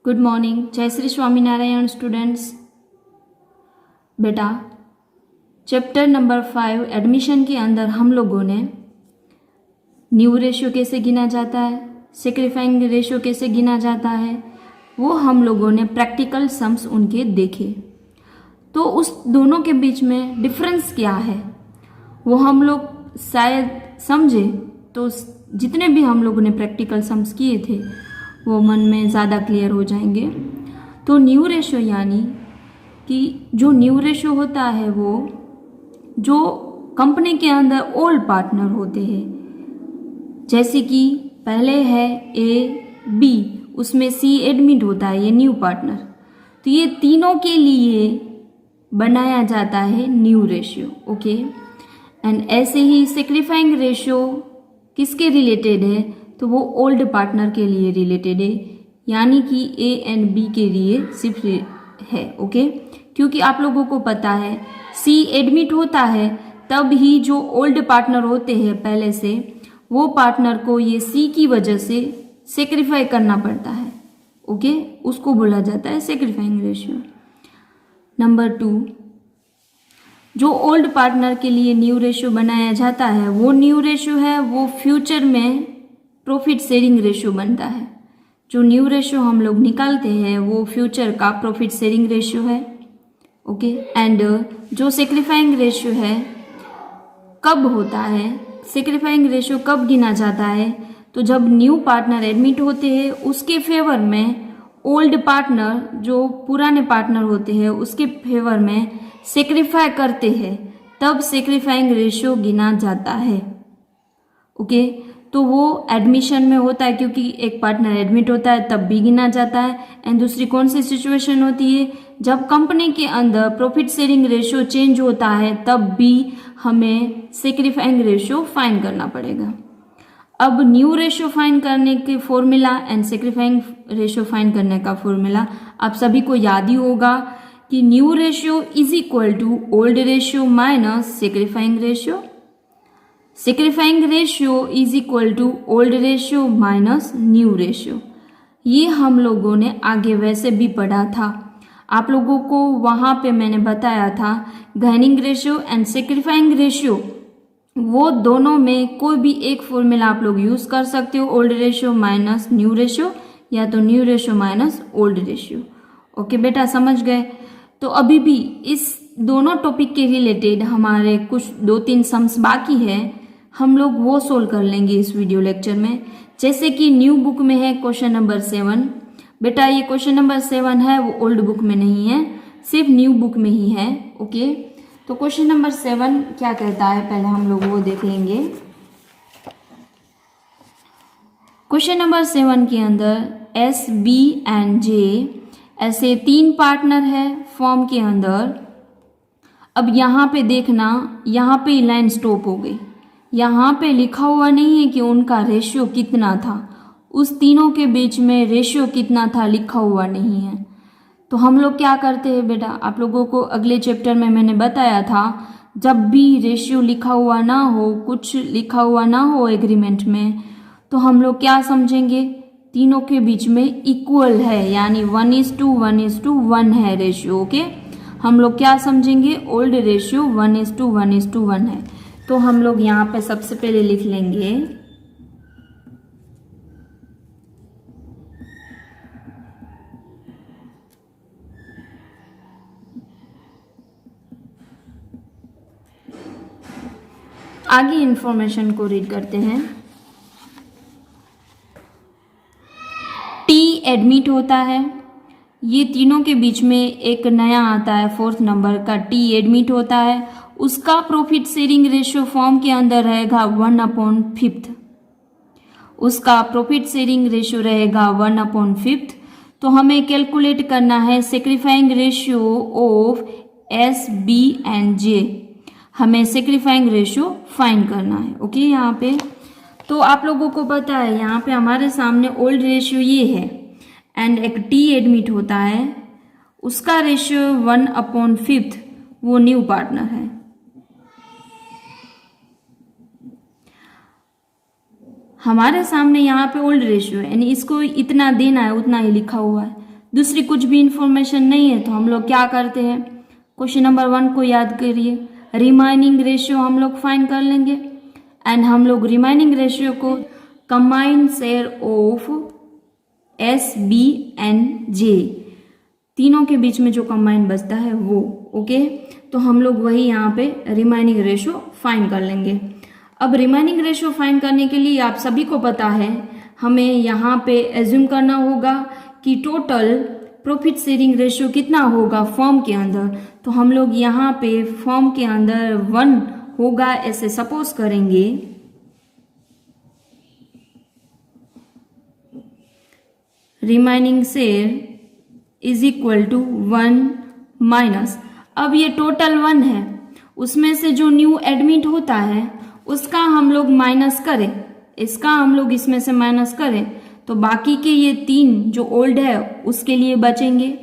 Good morning. जय Shri Swaminarayan students. बेटा chapter number 5 admission के अंदर हम लोगों ने न्यू रेशियो कैसे गिना जाता है, सेक्रीफाइंग रेशियो कैसे गिना जाता है, वो हम लोगों ने प्रैक्टिकल सम्स उनके देखे। तो उस दोनों के बीच में डिफरेंस क्या है वो हम लोग शायद समझे, तो जितने भी हम लोगों ने प्रैक्टिकल सम्स किए थे वो मन में ज़्यादा क्लियर हो जाएंगे। तो न्यू रेशियो यानी कि जो न्यू रेशियो होता है वो जो कंपनी के अंदर ओल्ड पार्टनर होते हैं, जैसे कि पहले है ए बी, उसमें सी एडमिट होता है, ये न्यू पार्टनर। तो ये तीनों के लिए बनाया जाता है न्यू रेशियो। ओके, एंड ऐसे ही सेक्रीफाइंग रेशियो किसके रिलेटेड है, तो वो ओल्ड पार्टनर के लिए रिलेटेड है, यानी कि ए एंड बी के लिए सिर्फ है। ओके, क्योंकि आप लोगों को पता है सी एडमिट होता है तब ही जो ओल्ड पार्टनर होते हैं पहले से, वो पार्टनर को ये सी की वजह से सेक्रीफाई करना पड़ता है। ओके, उसको बोला जाता है सेक्रीफाइंग रेशियो। नंबर 2, जो ओल्ड पार्टनर के लिए न्यू रेशियो बनाया जाता है वो न्यू रेशियो है, वो फ्यूचर में प्रॉफिट शेयरिंग रेशियो बनता है। जो न्यू रेशियो हम लोग निकालते हैं वो फ्यूचर का प्रॉफिट शेयरिंग रेशियो है। ओके, एंड जो सेक्रीफाइंग रेशियो है कब होता है, सेक्रीफाइंग रेशियो कब गिना जाता है, तो जब न्यू पार्टनर एडमिट होते हैं उसके फेवर में ओल्ड पार्टनर जो पुराने पार्टनर होते हैं उसके फेवर में सेक्रीफाई करते हैं, तब सेक्रीफाइंग रेशियो गिना जाता है। ओके, तो वो एडमिशन में होता है क्योंकि एक पार्टनर एडमिट होता है तब भी गिना जाता है। एंड दूसरी कौन सी सिचुएशन होती है, जब कंपनी के अंदर प्रॉफिट शेयरिंग रेशियो चेंज होता है तब भी हमें सेक्रीफाइंग रेशियो फाइंड करना पड़ेगा। अब न्यू रेशियो फाइंड करने के formula and sacrificing ratio find करने का फॉर्मूला आप सभी को याद ही होगा कि new ratio is equal to old ratio minus sacrificing ratio. Sacrificing ratio is equal to old ratio minus new ratio. ये हम लोगों ने आगे वैसे भी पढ़ा था, आप लोगों को वहाँ पे मैंने बताया था गहनिंग रेशियो एंड सेक्रीफाइंग रेशियो, वो दोनों में कोई भी एक फॉर्मूला आप लोग यूज़ कर सकते हो, old ratio minus new ratio या तो new ratio minus old ratio. Okay बेटा, समझ गए। तो अभी भी इस दोनों टॉपिक के रिलेटेड हमारे कुछ 2-3 सम्स बाकी है, हम लोग वो सोल्व कर लेंगे इस वीडियो लेक्चर में। जैसे कि न्यू बुक में है क्वेश्चन नंबर 7। बेटा ये क्वेश्चन नंबर 7 है वो ओल्ड बुक में नहीं है, सिर्फ न्यू बुक में ही है। ओके, तो क्वेश्चन नंबर 7 क्या कहता है पहले हम लोग वो देख लेंगे। क्वेश्चन नंबर 7 के अंदर एस, बी एंड जे ऐसे 3 पार्टनर है फॉर्म के अंदर। अब यहाँ पे देखना, यहाँ पे लाइन स्टॉप हो गई, यहाँ पे लिखा हुआ नहीं है कि उनका रेशियो कितना था, उस तीनों के बीच में रेशियो कितना था लिखा हुआ नहीं है। तो हम लोग क्या करते हैं बेटा, आप लोगों को अगले चैप्टर में मैंने बताया था, जब भी रेशियो लिखा हुआ ना हो, कुछ लिखा हुआ ना हो एग्रीमेंट में, तो हम लोग क्या समझेंगे, तीनों के बीच में इक्वल है, यानी 1:1:1 है रेशियो। ओके, हम लोग क्या समझेंगे, ओल्ड रेशियो 1:1:1 है। तो हम लोग यहाँ पे सबसे पहले लिख लेंगे आगे इंफॉर्मेशन को रीड करते हैं। टी एडमिट होता है, ये तीनों के बीच में एक नया आता है 4th नंबर का, टी एडमिट होता है, उसका प्रॉफिट शेयरिंग रेशियो फॉर्म के अंदर रहेगा 1/5। उसका प्रॉफिट शेयरिंग रेशियो रहेगा 1/5। तो हमें कैलकुलेट करना है sacrificing ratio of S, B and J, हमें सेक्रीफाइंग रेशियो फाइंड करना है। ओके, यहाँ पे तो आप लोगों को पता है यहाँ पे हमारे सामने ओल्ड रेशियो ये है एंड एक टी एडमिट होता है, उसका रेशियो 1/5, वो न्यू पार्टनर है। हमारे सामने यहाँ पे ओल्ड रेशियो है, यानी इसको इतना देना है उतना ही लिखा हुआ है, दूसरी कुछ भी इंफॉर्मेशन नहीं है तो हम लोग क्या करते हैं, क्वेश्चन नंबर 1 को याद करिए, रिमाइनिंग रेशियो हम लोग फाइंड कर लेंगे एंड हम लोग रिमाइनिंग रेशियो को combined share of S B and J, तीनों के बीच में जो कंबाइंड बचता है वो, ओके। तो हम लोग वही यहाँ पे रिमाइनिंग रेशियो फाइंड कर लेंगे। अब रिमाइनिंग रेशियो फाइंड करने के लिए आप सभी को पता है हमें यहाँ पे एज्यूम करना होगा कि टोटल प्रॉफिट शेयरिंग रेशियो कितना होगा फर्म के अंदर। तो हम लोग यहाँ पे फर्म के अंदर 1 होगा ऐसे सपोज करेंगे। Remaining share is equal to 1 minus, अब ये टोटल 1 है, उसमें से जो न्यू एडमिट होता है उसका हम लोग माइनस करें, इसका हम लोग इसमें से माइनस करें तो बाकी के ये 3 जो ओल्ड है उसके लिए बचेंगे,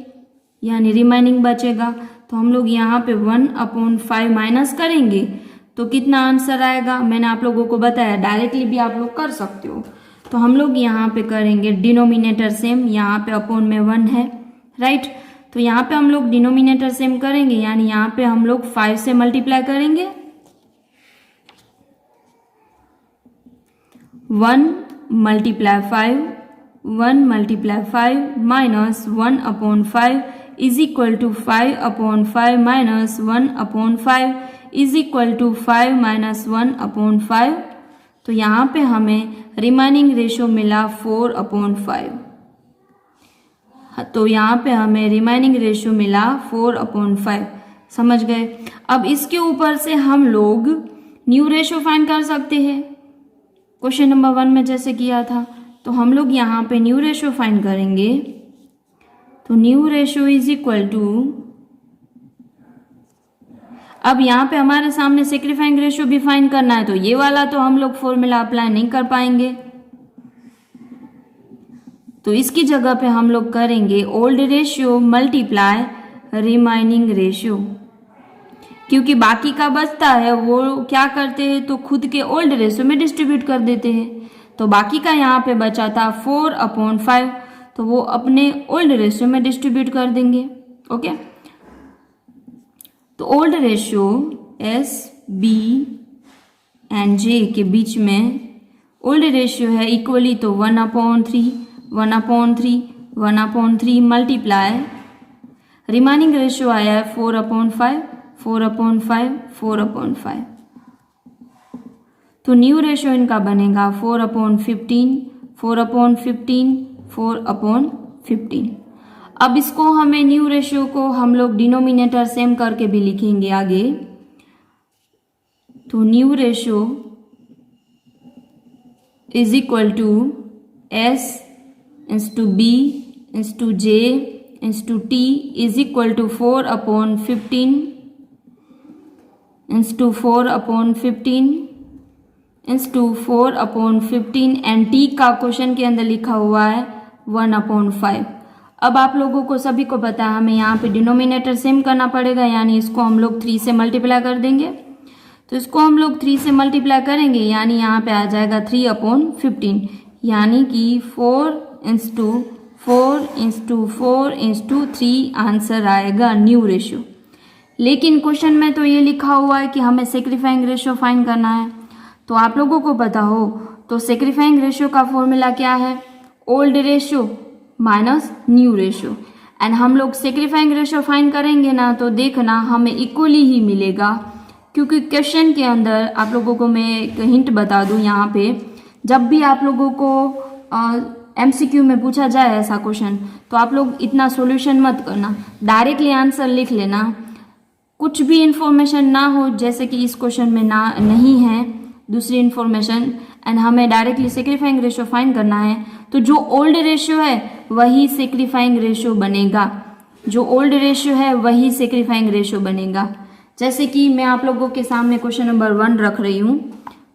यानी रिमाइनिंग बचेगा। तो हम लोग यहाँ पे 1/5 माइनस करेंगे तो कितना आंसर आएगा, मैंने आप लोगों को बताया, डायरेक्टली भी आप लोग कर सकते हो। तो हम लोग यहाँ पे करेंगे डिनोमिनेटर सेम, यहाँ पे अपॉन में 1 है, राइट। तो यहाँ पे हम लोग डिनोमिनेटर सेम करेंगे, यानी यहाँ पे हम लोग 5 से मल्टीप्लाई करेंगे, 1 multiply 5 minus 1/5 is equal to 5/5 minus 1/5 is equal to 5 minus 1/5। तो यहाँ पे हमें रिमाइनिंग रेशियो मिला 4/5। तो यहाँ पे हमें रिमाइनिंग रेशियो मिला 4/5, समझ गए। अब इसके ऊपर से हम लोग न्यू रेशियो फाइंड कर सकते हैं, क्वेश्चन नंबर 1 में जैसे किया था। तो हम लोग यहाँ पे न्यू रेशियो फाइंड करेंगे। तो new ratio is equal to, अब यहाँ पे हमारे सामने सेक्रीफाइंग रेशियो भी फाइंड करना है, तो ये वाला तो हम लोग फॉर्मूला अप्लाई नहीं कर पाएंगे, तो इसकी जगह पे हम लोग करेंगे old ratio multiply remaining ratio, क्योंकि बाकी का बचता है वो क्या करते हैं तो खुद के ओल्ड रेशियो में डिस्ट्रीब्यूट कर देते हैं। तो बाकी का यहाँ पे बचा था 4/5, तो वो अपने ओल्ड रेशियो में डिस्ट्रीब्यूट कर देंगे, ओके। तो old ratio S B and J के बीच में ओल्ड रेशियो है इक्वली, तो 1/3 मल्टीप्लाई रिमाइनिंग रेशियो आया है 4/5। तो न्यू रेशियो इनका बनेगा 4/15। अब इसको हमें न्यू रेशियो को हम लोग डिनोमिनेटर सेम करके भी लिखेंगे आगे। तो new ratio is equal to S into B into J into T is equal to 4/15 into 4/15 and T का क्वेश्चन के अंदर लिखा हुआ है 1/5। अब आप लोगों को सभी को पता है हमें यहाँ पे डिनोमिनेटर सेम करना पड़ेगा, यानी इसको हम लोग 3 से मल्टीप्लाई कर देंगे। तो इसको हम लोग 3 से मल्टीप्लाई करेंगे, यानी यहाँ पे आ जाएगा 3/15, यानी कि 4/4/4/3 आंसर आएगा न्यू रेशियो। लेकिन क्वेश्चन में तो ये लिखा हुआ है कि हमें सेक्रीफाइंग रेशियो फाइंड करना है। तो आप लोगों को पता हो तो सेक्रीफाइंग रेशियो का फॉर्मूला क्या है, old ratio minus new ratio. And हम लोग सेक्रीफाइंग रेशियो फाइंड करेंगे ना, तो देखना हमें इक्वली ही मिलेगा, क्योंकि क्वेश्चन के अंदर आप लोगों को मैं एक हिंट बता दूं, यहाँ पे जब भी आप लोगों को MCQ में पूछा जाए ऐसा क्वेश्चन, तो आप लोग इतना सॉल्यूशन मत करना, डायरेक्टली आंसर लिख लेना, कुछ भी इंफॉर्मेशन ना हो, जैसे कि इस क्वेश्चन में ना नहीं है दूसरी इंफॉर्मेशन, एंड हमें डायरेक्टली सेक्रीफाइंग रेशियो फाइंड करना है। तो जो ओल्ड रेशियो है वही सेक्रीफाइंग रेशियो बनेगा, जो ओल्ड रेशियो है वही सेक्रीफाइंग रेशियो बनेगा। जैसे कि मैं आप लोगों के सामने क्वेश्चन नंबर 1 रख रही हूँ।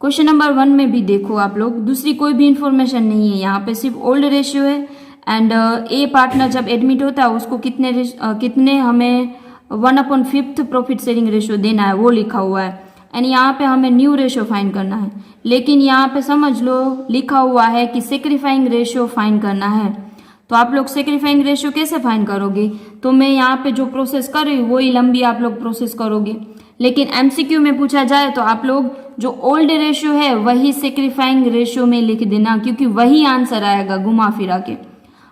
क्वेश्चन नंबर 1 में भी देखो आप लोग, दूसरी कोई भी इंफॉर्मेशन नहीं है, यहाँ पे सिर्फ ओल्ड रेशियो है एंड ए पार्टनर जब एडमिट होता है उसको कितने हमें 1/5 प्रॉफिट शेयरिंग रेशियो देना है वो लिखा हुआ है, एंड यहाँ पे हमें न्यू रेशियो फाइंड करना है। लेकिन यहाँ पे समझ लो लिखा हुआ है कि सेक्रीफाइंग रेशियो फाइंड करना है। तो आप लोग सेक्रीफाइंग रेशियो कैसे फाइंड करोगे? तो मैं यहाँ पे जो प्रोसेस कर रही हूँ वही लंबी आप लोग प्रोसेस करोगे, लेकिन एमसीक्यू में पूछा जाए तो आप लोग जो ओल्ड रेशियो है वही सेक्रीफाइंग रेशियो में लिख देना, क्योंकि वही आंसर आएगा घुमा फिरा के।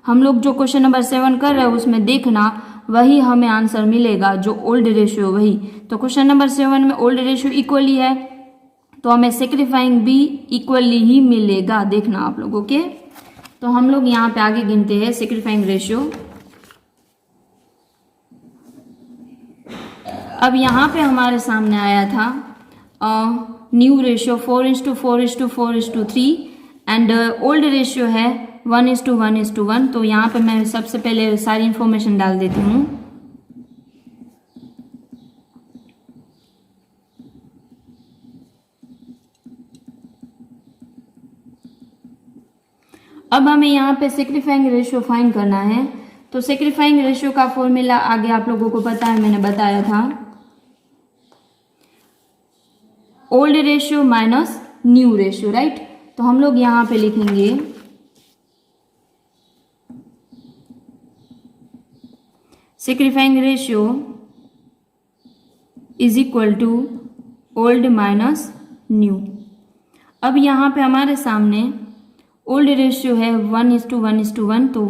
हम लोग जो क्वेश्चन नंबर 7 कर रहे हैं उसमें देखना वही हमें आंसर मिलेगा, जो ओल्ड रेशियो वही। तो क्वेश्चन नंबर 7 में ओल्ड रेशियो इक्वली है तो हमें सेक्रीफाइंग भी इक्वली ही मिलेगा, देखना आप लोग। ओके, तो हम लोग यहाँ पे आगे गिनते हैं सेक्रीफाइंग रेशियो। अब यहाँ पे हमारे सामने आया था new ratio 4:4:4:3 and old ratio है 1:1:1। तो यहाँ पे मैं सबसे पहले सारी इंफॉर्मेशन डाल देती हूँ। अब हमें यहाँ पे सेक्रीफाइंग रेशियो फाइंड करना है। तो सेक्रीफाइंग रेशियो का फॉर्मूला आगे आप लोगों को पता है, मैंने बताया था, old ratio minus new ratio, right. तो हम लोग यहाँ पे लिखेंगे sacrificing ratio is equal to old minus new. अब यहाँ पे हमारे सामने ओल्ड रेशियो है 1:1:1, तो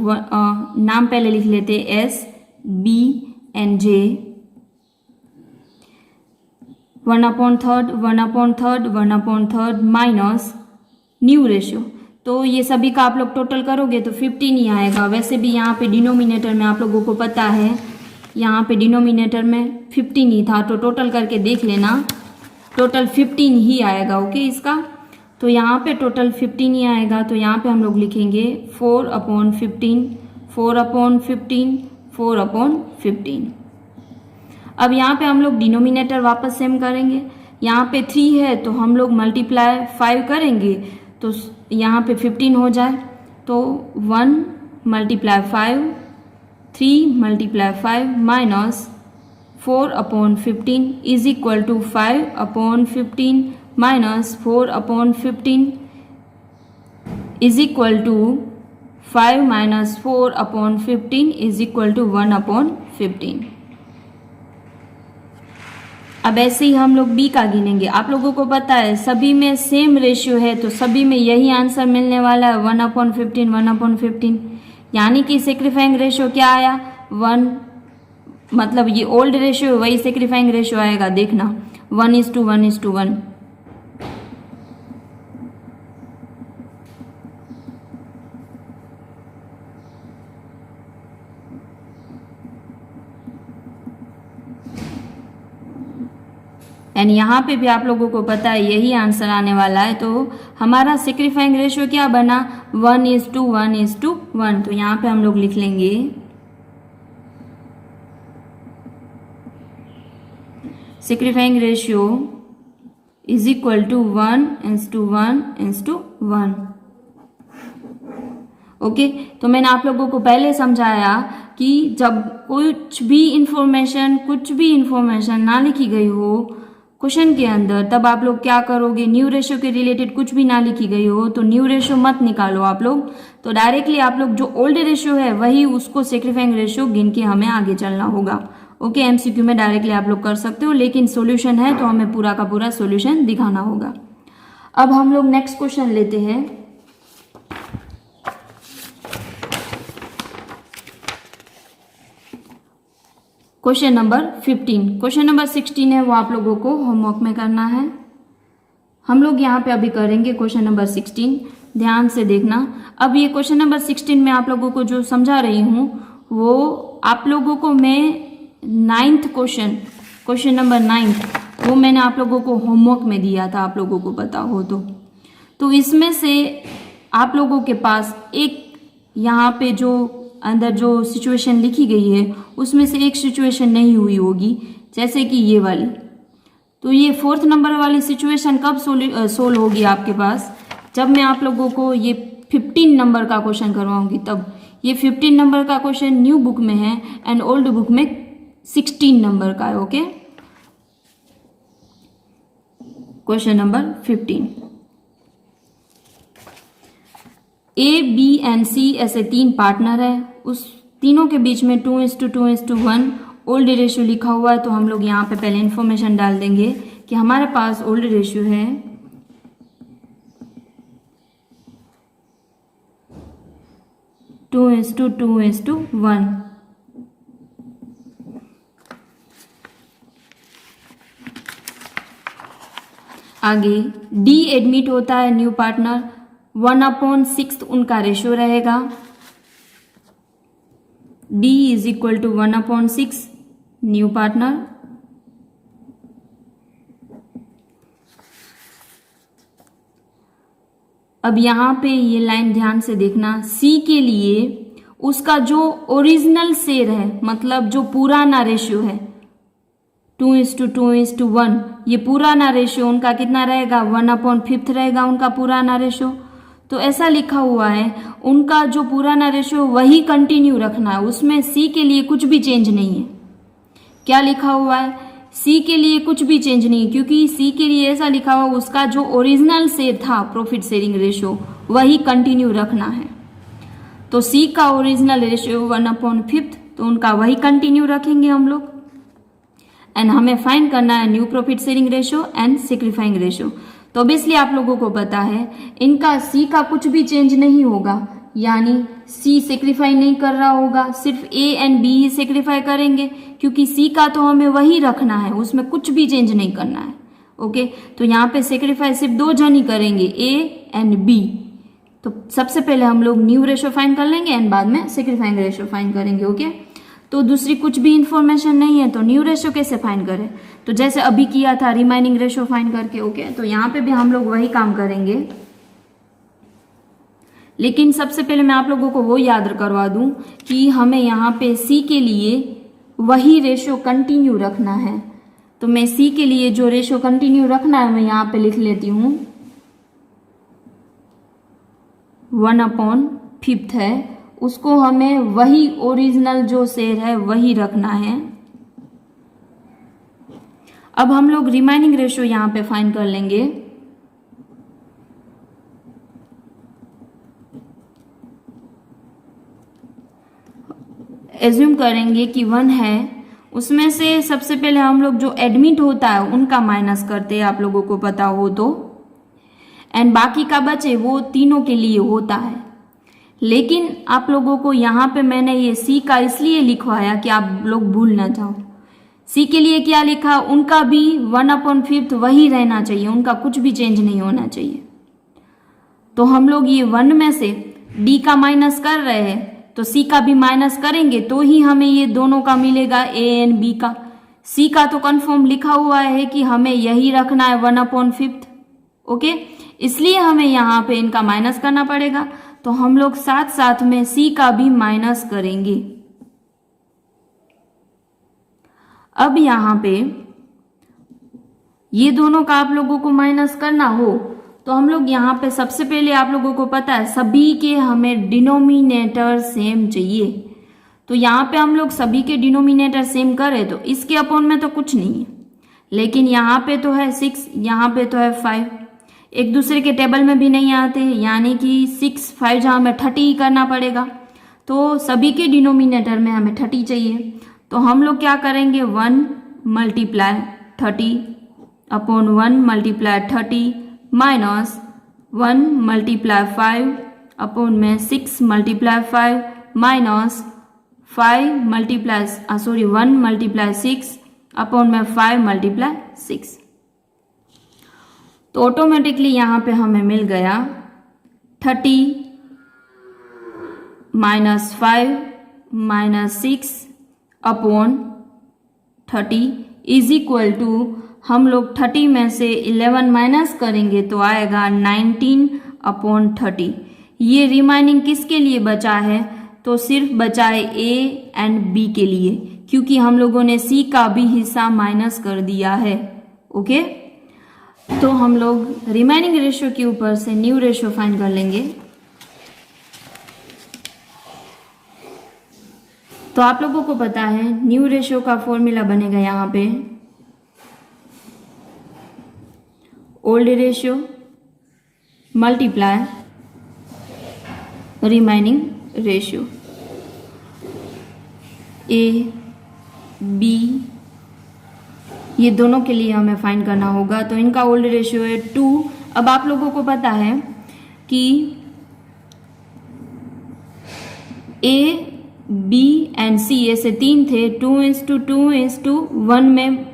नाम पहले लिख लेते S, B and J। 1/3, 1/3, 1/3 minus new ratio. तो ये सभी का आप लोग टोटल करोगे तो 15 ही आएगा। वैसे भी यहाँ पे डिनोमिनेटर में आप लोगों को पता है, यहाँ पे डिनोमिनेटर में 15 ही था, तो टोटल करके देख लेना, टोटल 15 ही आएगा। ओके, इसका तो यहाँ पे टोटल 15 ही आएगा। तो यहाँ पे हम लोग लिखेंगे 4/15, 4/15, 4/15। अब यहाँ पे हम लोग डिनोमिनेटर वापस सेम करेंगे। यहाँ पे 3 है तो हम लोग मल्टीप्लाई 5 करेंगे तो यहाँ पे 15 हो जाए। तो 1 × 5, 3 × 5 minus 4/15 is equal to 5/15 minus 4/15 is equal to 5 minus 4/15 is equal to 1/15। अब ऐसे ही हम लोग बी का गिनेंगे। आप लोगों को पता है सभी में सेम रेशियो है तो सभी में यही आंसर मिलने वाला है 1/15, 1/15। यानी कि सेक्रीफाइंग रेशियो क्या आया 1, मतलब ये ओल्ड रेशियो वही सेक्रीफाइंग रेशियो आएगा, देखना 1:1:1। एंड यहाँ पे भी आप लोगों को पता है यही आंसर आने वाला है। तो हमारा सेक्रीफाइंग रेशियो क्या बना 1:1:1। तो यहाँ पे हम लोग लिख लेंगे sacrificing ratio is equal to 1:1:1। Okay, तो मैंने आप लोगों को पहले समझाया कि जब कुछ भी इंफॉर्मेशन ना लिखी गई हो क्वेश्चन के अंदर, तब आप लोग क्या करोगे, न्यू रेशियो के रिलेटेड कुछ भी ना लिखी गई हो तो न्यू रेशियो मत निकालो आप लोग। तो डायरेक्टली आप लोग जो ओल्ड रेशियो है वही उसको सेक्रीफाइंग रेशियो गिन के हमें आगे चलना होगा। ओके, एमसीक्यू में डायरेक्टली आप लोग कर सकते हो, लेकिन सॉल्यूशन है तो हमें पूरा का पूरा सॉल्यूशन दिखाना होगा। अब हम लोग नेक्स्ट क्वेश्चन लेते हैं। Question number 15। क्वेश्चन नंबर 16 है वो आप लोगों को होमवर्क में करना है। हम लोग यहाँ पे अभी करेंगे क्वेश्चन नंबर 16, ध्यान से देखना। अब ये क्वेश्चन नंबर 16 में आप लोगों को जो समझा रही हूँ वो आप लोगों को मैं 9th क्वेश्चन नंबर 9 वो मैंने आप लोगों को होमवर्क में दिया था, आप लोगों को पता हो तो इसमें से आप लोगों के पास एक यहाँ पे जो अंदर जो सिचुएशन लिखी गई है उसमें से एक सिचुएशन नहीं हुई होगी, जैसे कि ये वाली। तो ये 4th नंबर वाली सिचुएशन कब सोल्व होगी आपके पास, जब मैं आप लोगों को ये 15 नंबर का क्वेश्चन करवाऊंगी तब। ये 15 नंबर का क्वेश्चन न्यू बुक में है एंड ओल्ड बुक में 16 नंबर का है। Okay, question number 15। A, B and C ऐसे 3 पार्टनर है, उस तीनों के बीच में 2:2:1 ओल्ड रेशियो लिखा हुआ है। तो हम लोग यहाँ पे पहले इंफॉर्मेशन डाल देंगे कि हमारे पास ओल्ड रेशियो है 2:2:1। आगे डी एडमिट होता है न्यू पार्टनर, 1/6 उनका रेशियो रहेगा। D is equal to 1/6 new partner. अब यहां पे ये लाइन ध्यान से देखना, C के लिए उसका जो ओरिजिनल शेयर है, मतलब जो पुराना रेशियो है 2:2:1, ये पुराना रेशियो उनका कितना रहेगा, 1/5 रहेगा उनका पुराना रेशियो। तो ऐसा लिखा हुआ है उनका जो पुराना रेशियो वही कंटिन्यू रखना है, उसमें सी के लिए कुछ भी चेंज नहीं है। क्या लिखा हुआ है, सी के लिए कुछ भी चेंज नहीं, क्योंकि सी के लिए ऐसा लिखा हुआ उसका जो ओरिजिनल शेयर था प्रॉफिट शेयरिंग रेशियो वही कंटिन्यू रखना है। तो सी का ओरिजिनल रेशियो 1/5, तो उनका वही कंटिन्यू रखेंगे हम लोग। एंड हमें फाइंड करना है new profit sharing ratio and sacrificing ratio. तो ऑब्वियसली आप लोगों को पता है इनका सी का कुछ भी चेंज नहीं होगा, यानी सी सेक्रीफाई नहीं कर रहा होगा, सिर्फ ए एंड बी ही सेक्रीफाई करेंगे, क्योंकि सी का तो हमें वही रखना है, उसमें कुछ भी चेंज नहीं करना है। ओके, तो यहाँ पे सेक्रीफाई सिर्फ 2 जन ही करेंगे, ए एंड बी। तो सबसे पहले हम लोग न्यू रेशियो फाइंड कर लेंगे एंड बाद में सेक्रीफाइंग रेशियो फाइंड करेंगे। ओके, तो दूसरी कुछ भी इंफॉर्मेशन नहीं है, तो न्यू रेशियो कैसे फाइंड करें, तो जैसे अभी किया था रिमाइनिंग रेशियो फाइंड करके। ओके, तो यहाँ पे भी हम लोग वही काम करेंगे, लेकिन सबसे पहले मैं आप लोगों को वो याद करवा दूं कि हमें यहाँ पे सी के लिए वही रेशियो कंटिन्यू रखना है। तो मैं सी के लिए जो रेशियो कंटिन्यू रखना है मैं यहाँ पे लिख लेती हूँ 1/5 है, उसको हमें वही ओरिजिनल जो शेयर है वही रखना है। अब हम लोग रिमाइनिंग रेशियो यहां पे फाइंड कर लेंगे। एज्यूम करेंगे कि 1 है, उसमें से सबसे पहले हम लोग जो एडमिट होता है उनका माइनस करते हैं, आप लोगों को पता हो तो, एंड बाकी का बचे वो तीनों के लिए होता है। लेकिन आप लोगों को यहाँ पे मैंने ये सी का इसलिए लिखवाया कि आप लोग भूल ना जाओ। सी के लिए क्या लिखा, उनका भी 1/5 वही रहना चाहिए, उनका कुछ भी चेंज नहीं होना चाहिए। तो हम लोग ये 1 में से डी का माइनस कर रहे हैं, तो सी का भी माइनस करेंगे तो ही हमें ये दोनों का मिलेगा, ए एंड बी का। सी का तो कंफर्म लिखा हुआ है कि हमें यही रखना है 1/5। ओके, इसलिए हमें यहाँ पे इनका माइनस करना पड़ेगा। तो हम लोग साथ साथ में सी का भी माइनस करेंगे। अब यहाँ पे ये दोनों का आप लोगों को माइनस करना हो तो हम लोग यहाँ पे सबसे पहले आप लोगों को पता है सभी के हमें डिनोमिनेटर सेम चाहिए। तो यहाँ पे हम लोग सभी के डिनोमिनेटर सेम करें तो इसके अपॉन में तो कुछ नहीं है, लेकिन यहाँ पे तो है 6, यहाँ पे तो है 5, एक दूसरे के टेबल में भी नहीं आते, यानी कि 6, 5 जहाँ हमें 30 ही करना पड़ेगा। तो सभी के डिनोमिनेटर में हमें 30 चाहिए। तो हम लोग क्या करेंगे, 1 × 30 अपॉन 1 × 30 माइनस 1 × 5 अपॉन में 6 × 5 माइनस 1 × 6 अपॉन में 5 × 6। तो ऑटोमेटिकली यहाँ पे हमें मिल गया 30 - 5 - 6 अपॉन 30 इज इक्वल टू, हम लोग 30 में से 11 माइनस करेंगे तो आएगा 19/30। ये रिमाइनिंग किसके लिए बचा है, तो सिर्फ बचा है ए एंड बी के लिए, क्योंकि हम लोगों ने सी का भी हिस्सा माइनस कर दिया है। ओके, तो हम लोग रिमाइनिंग रेशियो के ऊपर से न्यू रेशियो फाइंड कर लेंगे। तो आप लोगों को पता है न्यू रेशियो का फॉर्मूला बनेगा यहाँ पे old ratio multiply remaining ratio A B, ये दोनों के लिए हमें फाइंड करना होगा। तो इनका ओल्ड रेशियो है 2। अब आप लोगों को पता है कि ए बी एंड सी ऐसे 3 थे, 2:2:1 में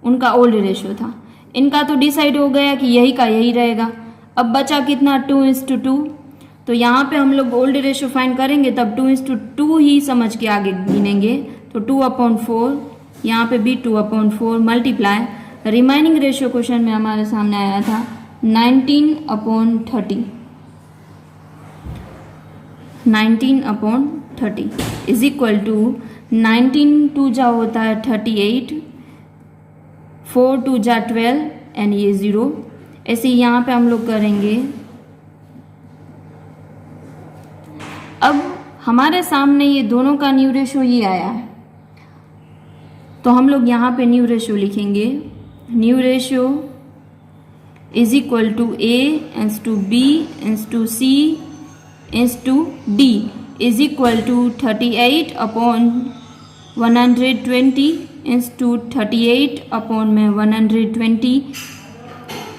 उनका ओल्ड रेशियो था। इनका तो डिसाइड हो गया कि यही का यही रहेगा। अब बचा कितना, 2:2। तो यहाँ पे हम लोग ओल्ड रेशियो फाइंड करेंगे तब 2:2 ही समझ के आगे गिनेंगे। तो 2/4, यहाँ पे भी 2/4 मल्टीप्लाई रिमाइनिंग रेशियो क्वेश्चन में हमारे सामने आया था 19/30। 19/30 इज इक्वल टू 19 2 जा होता है 38, 4 2 जा 12 एंड ये 0। ऐसे यहाँ पे हम लोग करेंगे। अब हमारे सामने ये दोनों का न्यू रेशियो ये आया है, तो हम लोग यहाँ पे न्यू रेशियो लिखेंगे। New ratio is equal to A is to B is to C is to D is equal to 38/120 is to 38/120।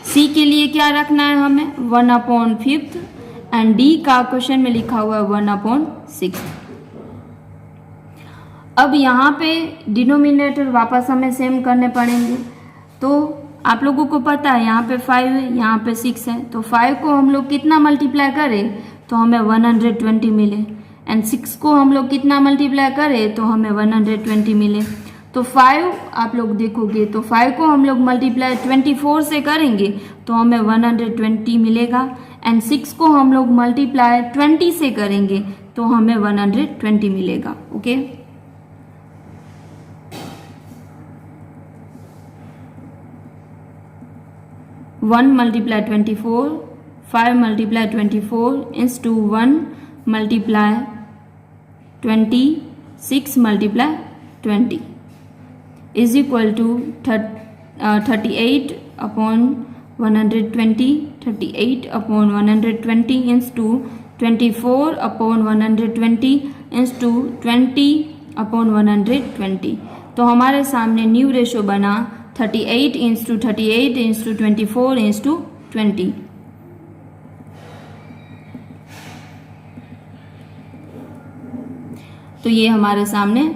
C के लिए क्या रखना है हमें, 1/5 एंड डी का क्वेश्चन में लिखा हुआ है 1/6। अब यहाँ पे डिनोमिनेटर वापस हमें सेम करने पड़ेंगे। तो आप लोगों को पता है यहाँ पे 5 है, यहाँ पे 6 है, तो 5 को हम लोग कितना मल्टीप्लाई करें तो हमें 120 मिले, एंड 6 को हम लोग कितना मल्टीप्लाई करें तो हमें 120 मिले। तो 5 आप लोग देखोगे तो 5 को हम लोग मल्टीप्लाई 24 से करेंगे तो हमें 120 मिलेगा, एंड 6 को हम लोग मल्टीप्लाई 20 से करेंगे तो हमें 120 मिलेगा। Okay, 1 multiply 24, 5 multiply 24 is to 1 multiply 20, 6 multiply 20 is equal to 38/120, 38/120 is to 24/120 is to 20/120। तो हमारे सामने न्यू रेशो बना 38:24:20। तो ये हमारे सामने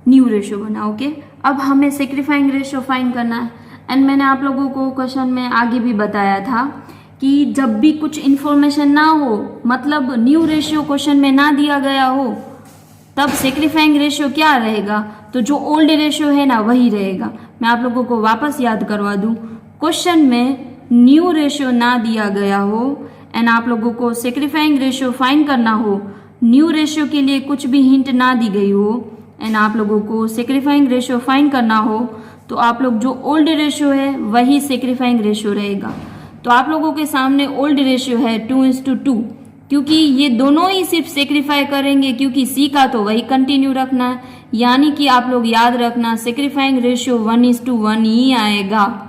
न्यू रेशो बना। ओके, अब हमें सेक्रीफाइंग रेशो फाइंड करना है। एंड मैंने आप लोगों को क्वेश्चन में आगे भी बताया था कि जब भी कुछ इंफॉर्मेशन ना हो, मतलब न्यू रेशियो क्वेश्चन में ना दिया गया हो, तब सेक्रीफाइंग रेशियो क्या रहेगा, तो जो ओल्ड रेशियो है ना वही रहेगा। मैं आप लोगों को वापस याद करवा दूं, क्वेश्चन में न्यू रेशियो ना दिया गया हो एंड आप लोगों को सेक्रीफाइंग रेशियो फाइंड करना हो, न्यू रेशियो के लिए कुछ भी हिंट ना दी गई हो एंड आप लोगों को सेक्रीफाइंग रेशियो फाइंड करना हो, तो आप लोग जो ओल्ड रेशियो है वही सेक्रीफाइंग रेशियो रहेगा। तो आप लोगों के सामने ओल्ड रेशियो है 2:2, क्योंकि ये दोनों ही सिर्फ सेक्रीफाई करेंगे, क्योंकि सी का तो वही कंटिन्यू रखना है, यानी कि आप लोग याद रखना सेक्रीफाइंग रेशियो 1:1 ही आएगा।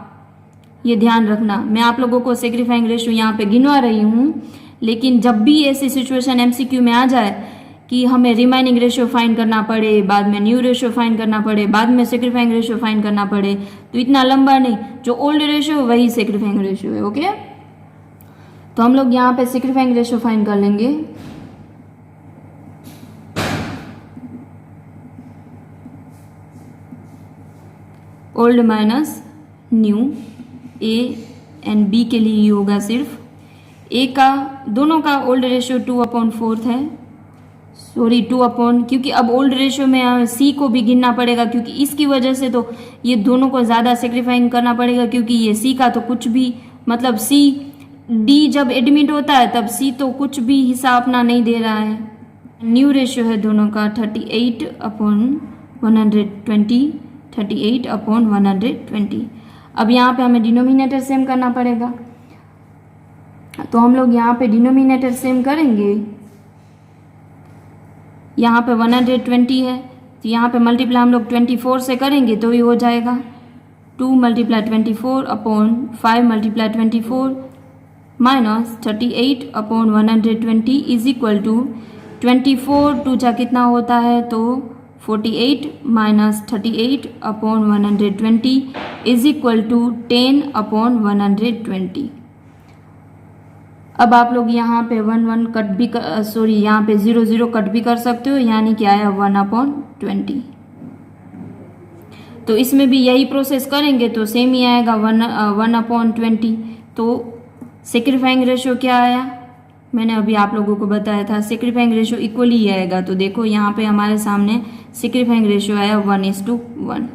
ये ध्यान रखना। मैं आप लोगों को सेक्रीफाइंग रेशियो यहाँ पे गिनवा रही हूँ, लेकिन जब भी ऐसी सिचुएशन एमसीक्यू में आ जाए कि हमें रिमाइनिंग रेशियो फाइंड करना पड़े, बाद में न्यू रेशियो फाइंड करना पड़े, बाद में सेक्रीफाइंग रेशियो फाइंड करना पड़े, तो इतना लंबा नहीं, जो ओल्ड रेशियो वही सेक्रीफाइंग रेशियो है। ओके, तो हम लोग यहाँ पे सेक्रीफाइंग रेशियो फाइंड कर लेंगे। Old minus new, A and B के लिए ही होगा सिर्फ। ए का दोनों का ओल्ड रेशियो 2/4 है, सॉरी 2 क्योंकि अब ओल्ड रेशियो में सी को भी गिनना पड़ेगा, क्योंकि इसकी वजह से तो ये दोनों को ज़्यादा सेक्रीफाइंग करना पड़ेगा, क्योंकि ये सी का तो कुछ भी, मतलब सी डी जब एडमिट होता है तब सी तो कुछ भी हिस्सा अपना नहीं दे रहा है। न्यू रेशियो है दोनों का 38/120, 38/120। अब यहाँ पे हमें डिनोमिनेटर सेम करना पड़ेगा, तो हम लोग यहाँ पे डिनोमिनेटर सेम करेंगे। यहाँ पे 120 है, तो यहाँ पे मल्टीप्लाई हम लोग 24 से करेंगे तो ये हो जाएगा 2 × 24/5 × 24 माइनस 38/120 इज इक्वल टू 24 टू जा कितना होता है तो 48 माइनस 38/120 इज इक्वल टू 10/120। अब आप लोग यहाँ पे 1 कट भी यहाँ पे 0 कट भी कर सकते हो, यानी क्या आया 1/20। तो इसमें भी यही प्रोसेस करेंगे तो सेम ही आएगा 1/20। तो सेक्रीफाइंग रेशियो क्या आया, मैंने अभी आप लोगों को बताया था सेक्रीफाइंग रेशियो इक्वली ही आएगा। तो देखो यहाँ पे हमारे सामने सेक्रीफाइंग रेशियो आया 1:1।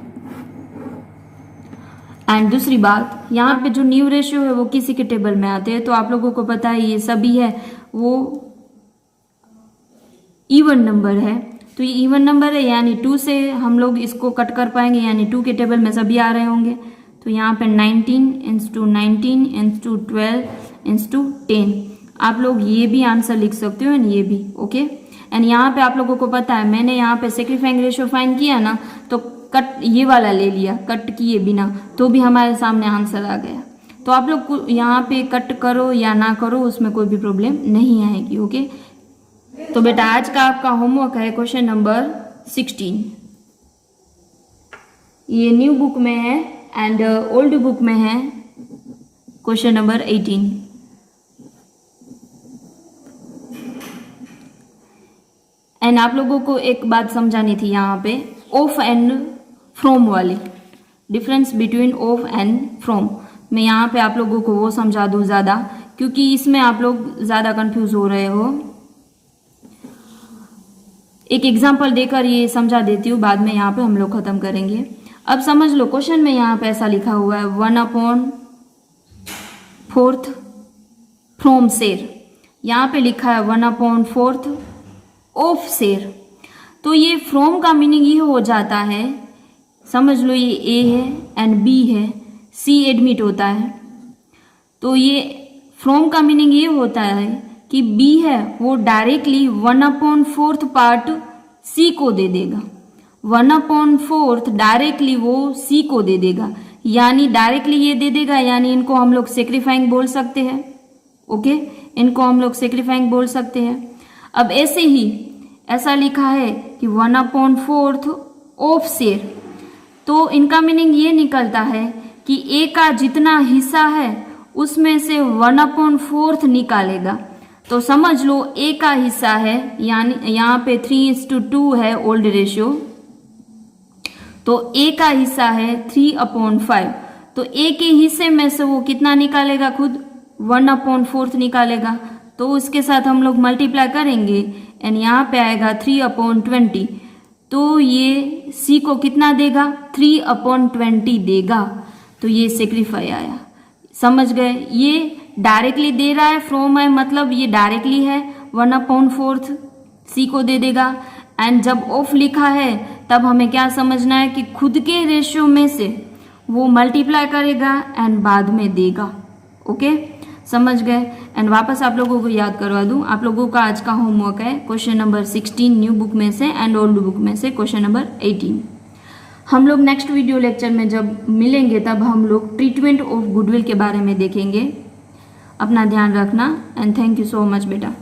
एंड दूसरी बात, यहाँ पे जो न्यू रेशियो है वो किसी के टेबल में आते हैं, तो आप लोगों को पता है ये सभी है वो इवन नंबर है। तो ये इवन नंबर है यानी 2 से हम लोग इसको कट कर पाएंगे, यानी 2 के टेबल में सभी आ रहे होंगे। तो यहाँ पे 19 इंटू 19 इंटू 12 इंटू 10, आप लोग ये भी आंसर लिख सकते हो एंड ये भी, ओके। एंड यहाँ पे आप लोगों को पता है मैंने यहाँ पे सेक्रीफाइंग रेशियो फाइंड किया ना, तो कट ये वाला ले लिया कट किए बिना, तो भी हमारे सामने आंसर आ गया। तो आप लोग यहाँ पे कट करो या ना करो उसमें कोई भी प्रॉब्लम नहीं आएगी, ओके। तो बेटा आज का आपका होमवर्क है क्वेश्चन नंबर 16। ये न्यू बुक में है एंड ओल्ड बुक में है क्वेश्चन नंबर 18। एंड आप लोगों को एक बात समझानी थी यहाँ पे, ऑफ एंड फ्रॉम वाली difference between of and from. मैं यहाँ पे आप लोगों को वो समझा दूँ ज़्यादा, क्योंकि इसमें आप लोग ज़्यादा कंफ्यूज हो रहे हो। एक एग्जांपल देकर ये समझा देती हूँ, बाद में यहाँ पे हम लोग खत्म करेंगे। अब समझ लो क्वेश्चन में यहाँ पे ऐसा लिखा हुआ है 1/4 फ्रॉम शेर, यहाँ पे लिखा है 1/4 ऑफ शेर। तो ये फ्रॉम का मीनिंग ये हो जाता है, समझ लो ये ए है एंड बी है, सी एडमिट होता है। तो ये फ्रॉम का मीनिंग ये होता है कि बी है वो डायरेक्टली 1/4 पार्ट सी को दे देगा, 1/4 डायरेक्टली वो सी को दे देगा, यानी डायरेक्टली ये दे देगा, यानी इनको हम लोग सेक्रीफाइंग बोल सकते हैं, ओके। इनको हम लोग सेक्रीफाइंग बोल सकते हैं। अब ऐसे ही ऐसा लिखा है कि 1/4 ऑफ शेर, तो इनका मीनिंग ये निकलता है कि ए का जितना हिस्सा है उसमें से 1/4 निकालेगा। तो समझ लो ए का हिस्सा है, यानी यहाँ पे 3:2 है ओल्ड रेशियो, तो ए का हिस्सा है 3/5। तो ए के हिस्से में से वो कितना निकालेगा, खुद 1/4 निकालेगा। तो उसके साथ हम लोग मल्टीप्लाई करेंगे एंड यहाँ पे आएगा 3/20। तो ये सी को कितना देगा, 3/20 देगा। तो ये सेक्रीफाई आया, समझ गए। ये डायरेक्टली दे रहा है, फ्रॉम है मतलब ये डायरेक्टली है, 1/4 सी को दे देगा। एंड जब ऑफ लिखा है तब हमें क्या समझना है कि खुद के रेशियो में से वो मल्टीप्लाई करेगा एंड बाद में देगा, ओके, समझ गए। एंड वापस आप लोगों को याद करवा दूं, आप लोगों का आज का होमवर्क है क्वेश्चन नंबर 16 न्यू बुक में से एंड ओल्ड बुक में से क्वेश्चन नंबर 18। हम लोग नेक्स्ट वीडियो लेक्चर में जब मिलेंगे तब हम लोग ट्रीटमेंट ऑफ गुडविल के बारे में देखेंगे। अपना ध्यान रखना and thank you so much बेटा।